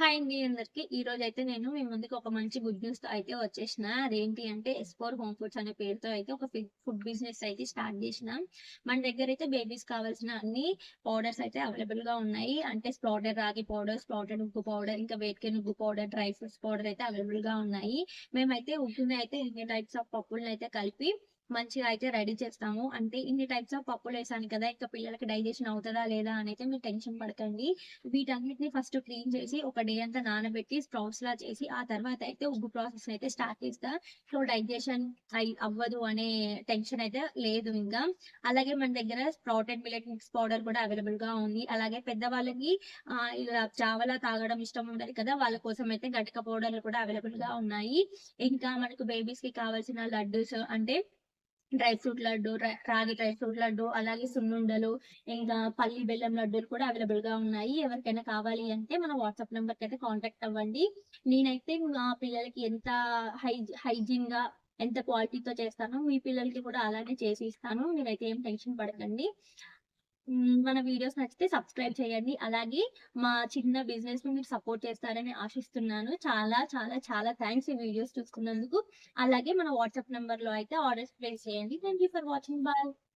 Hi అండి అందరికి. ఈ రోజైతే నేను మీ ముందుకి ఒక మంచి గుడ్ న్యూస్‌తో అయితే వచ్చేసిన. అదేంటి అంటే ఎస్4 హోమ్ ఫుడ్స్ అనే పేరుతో అయితే ఒక ఫుడ్ బిజినెస్ అయితే స్టార్ట్ చేసిన. మన దగ్గరైతే బేబీస్ కావాల్సిన అన్ని పౌడర్స్ అయితే అవైలబుల్‌గా ఉన్నాయి. అంటే స్ప్రౌటెడ్ రాగి పౌడర్, స్ప్రౌటెడ్ ఉగ్గు పౌడర్, ఇంకా వెయిట్ గెయిన్ ఉగ్గు పౌడర్, డ్రై ఫ్రూట్స్ పౌడర్ అయితే అవైలబుల్‌గా ఉన్నాయి. మేమైతే ఉగ్గుని అయితే ఇన్ని టైప్స్ ఆఫ్ పప్పులనైతే కలిపి మంచిగా అయితే రెడీ చేస్తాము. అంటే ఇన్ని టైప్స్ ఆఫ్ పప్పులేసాను కదా! ఇంకా పిల్లలకి డైజెషన్ అవుతదా లేదా అనైతే మీరు టెన్షన్ పడకండి. వీటన్నిటిని ఫస్ట్ క్లీన్ చేసి ఒక డే అంతా నానబెట్టి స్ప్రౌట్స్‌లా చేసి, ఆ తర్వాత అయితే ఉగ్గు ప్రాసెస్ అయితే స్టార్ట్ చేస్తా. సో, డైజెషన్ అవ్వదు అనే టెన్షన్ అయితే లేదు ఇంకా. అలాగే మన దగ్గర స్ప్రౌటెడ్ మిల్లెట్ మిక్స్ పౌడర్ కూడా అవైలబుల్‌గా ఉంది. అలాగే పెద్దవాళ్ళకి ఇలా జావలా తాగడం ఇష్టం ఉండదు కదా! వాళ్ళ కోసం అయితే గటక పౌడర్‌లు కూడా అవైలబుల్‌గా ఉన్నాయి. ఇంకా మనకు బేబీస్‌కి కావాల్సిన లడ్డూస్ అంటే డ్రై ఫ్రూట్ లడ్డు, రాగి డ్రై ఫ్రూట్ లడ్డు, అలాగే సున్నుండలు, ఇంకా పల్లి బెల్లం లడ్డూలు కూడా అవైలబుల్‌గా ఉన్నాయి. ఎవరికైనా కావాలి అంటే మన వాట్సాప్ నంబర్‌కైతే కాంటాక్ట్ అవ్వండి. నేనైతే మా పిల్లలకి ఎంత హైజీన్‌గా ఎంత క్వాలిటీతో చేస్తానో మీ పిల్లలకి కూడా అలానే చేసి ఇస్తాను. మీరైతే ఏం టెన్షన్ పడకండి. మన వీడియోస్ నచ్చితే సబ్స్క్రైబ్ చేయండి. అలాగే మా చిన్న బిజినెస్‌ని మీరు సపోర్ట్ చేస్తారని ఆశిస్తున్నాను. చాలా చాలా చాలా థాంక్స్ ఈ వీడియోస్ చూస్తున్నందుకు. అలాగే మన వాట్సాప్ నంబర్‌లో అయితే ఆర్డర్స్ ప్లేస్ చేయండి. Thank you for watching. By.